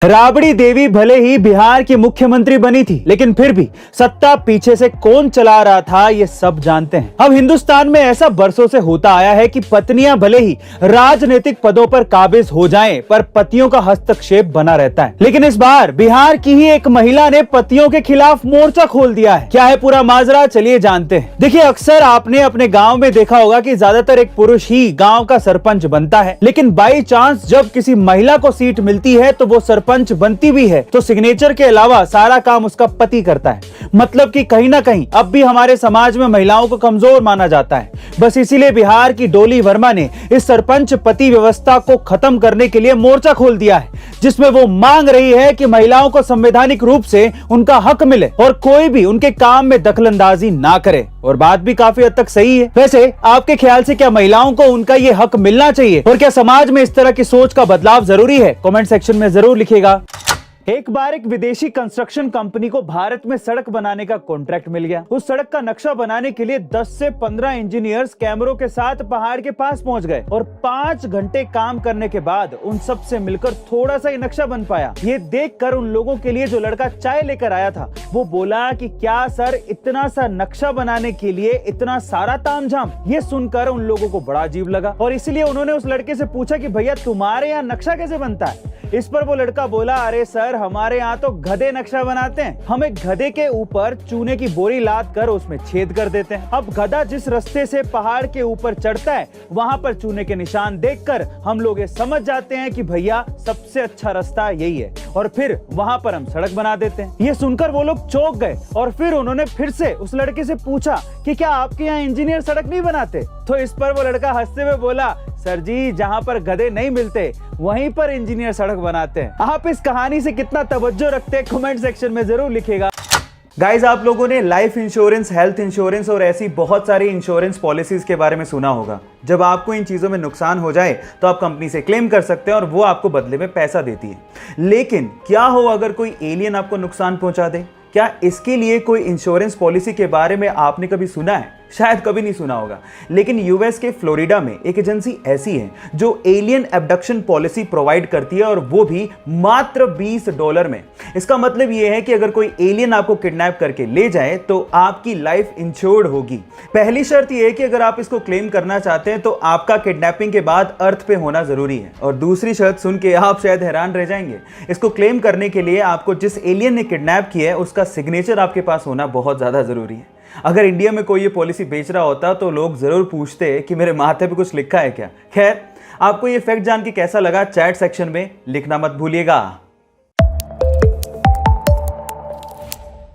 राबड़ी देवी भले ही बिहार की मुख्यमंत्री बनी थी, लेकिन फिर भी सत्ता पीछे से कौन चला रहा था ये सब जानते हैं। अब हिंदुस्तान में ऐसा बरसों से होता आया है कि पत्नियां भले ही राजनीतिक पदों पर काबिज हो जाएं, पर पतियों का हस्तक्षेप बना रहता है। लेकिन इस बार बिहार की ही एक महिला ने पतियों के खिलाफ मोर्चा खोल दिया है। क्या है पूरा माजरा, चलिए जानते हैं। देखिए, अक्सर आपने अपने गाँव में देखा होगा कि ज्यादातर एक पुरुष ही गाँव का सरपंच बनता है, लेकिन बाई चांस जब किसी महिला को सीट मिलती है तो वो सरपंच बनती भी है तो सिग्नेचर के अलावा सारा काम उसका पति करता है। मतलब कि कहीं ना कहीं अब भी हमारे समाज में महिलाओं को कमजोर माना जाता है। बस इसीलिए बिहार की डोली वर्मा ने इस सरपंच पति व्यवस्था को खत्म करने के लिए मोर्चा खोल दिया है, जिसमें वो मांग रही है कि महिलाओं को संवैधानिक रूप से उनका हक मिले और कोई भी उनके काम में दखलंदाजी ना करे। और बात भी काफी हद तक सही है। वैसे आपके ख्याल से क्या महिलाओं को उनका ये हक मिलना चाहिए और क्या समाज में इस तरह की सोच का बदलाव जरूरी है? कमेंट सेक्शन में जरूर लिखिएगा। एक बार एक विदेशी कंस्ट्रक्शन कंपनी को भारत में सड़क बनाने का कॉन्ट्रैक्ट मिल गया। उस सड़क का नक्शा बनाने के लिए 10 से 15 इंजीनियर्स कैमरों के साथ पहाड़ के पास पहुंच गए और 5 घंटे काम करने के बाद उन सब से मिलकर थोड़ा सा ही नक्शा बन पाया। ये देखकर उन लोगों के लिए जो लड़का चाय लेकर आया था वो बोला कि क्या सर, इतना सा नक्शा बनाने के लिए इतना सारा तामझाम? ये सुनकर उन लोगों को बड़ा अजीब लगा और इसलिए उन्होंने उस लड़के से पूछा कि भैया तुम्हारे यहाँ नक्शा कैसे बनता है? इस पर वो लड़का बोला, अरे सर, हमारे यहाँ तो गधे नक्शा बनाते हैं। हम एक गधे के ऊपर चूने की बोरी लाद कर उसमें छेद कर देते हैं। अब गधा जिस रास्ते से पहाड़ के ऊपर चढ़ता है वहां पर चूने के निशान देखकर हम लोग ये समझ जाते हैं कि भैया सबसे अच्छा रास्ता यही है और फिर वहां पर हम सड़क बना देते हैं। ये सुनकर वो लोग चौंक गए और फिर उन्होंने फिर से उस लड़के से पूछा कि क्या आपके यहाँ इंजीनियर सड़क नहीं बनाते? तो इस पर वो लड़का हंसते हुए बोला, सर जी, जहाँ पर गधे नहीं मिलते वहीं पर इंजीनियर सड़क बनाते हैं। आप इस कहानी से कितना तवज्जो रखते हैं कमेंट सेक्शन में जरूर लिखिएगा। गाइज, आप लोगों ने लाइफ इंश्योरेंस, हेल्थ इंश्योरेंस और ऐसी बहुत सारी इंश्योरेंस पॉलिसीज के बारे में सुना होगा। जब आपको इन चीज़ों में नुकसान हो जाए तो आप कंपनी से क्लेम कर सकते हैं और वो आपको बदले में पैसा देती है। लेकिन क्या हो अगर कोई एलियन आपको नुकसान पहुंचा दे? क्या इसके लिए कोई इंश्योरेंस पॉलिसी के बारे में आपने कभी सुना है? शायद कभी नहीं सुना होगा। लेकिन यूएस के फ्लोरिडा में एक एजेंसी ऐसी है जो एलियन एब्डक्शन पॉलिसी प्रोवाइड करती है और वो भी मात्र $20 में। इसका मतलब ये है कि अगर कोई एलियन आपको किडनैप करके ले जाए तो आपकी लाइफ इंश्योर्ड होगी। पहली शर्त ये है कि अगर आप इसको क्लेम करना चाहते हैं तो आपका किडनैपिंग के बाद अर्थ पे होना जरूरी है। और दूसरी शर्त सुन के आप शायद हैरान रह जाएंगे। इसको क्लेम करने के लिए आपको जिस एलियन ने किडनैप किया है उसका सिग्नेचर आपके पास होना बहुत ज्यादा जरूरी है। अगर इंडिया में कोई ये पॉलिसी बेच रहा होता तो लोग जरूर पूछते कि मेरे माथे पे कुछ लिखा है क्या। खैर, आपको ये फैक्ट जान के कैसा लगा चैट सेक्शन में लिखना मत भूलिएगा।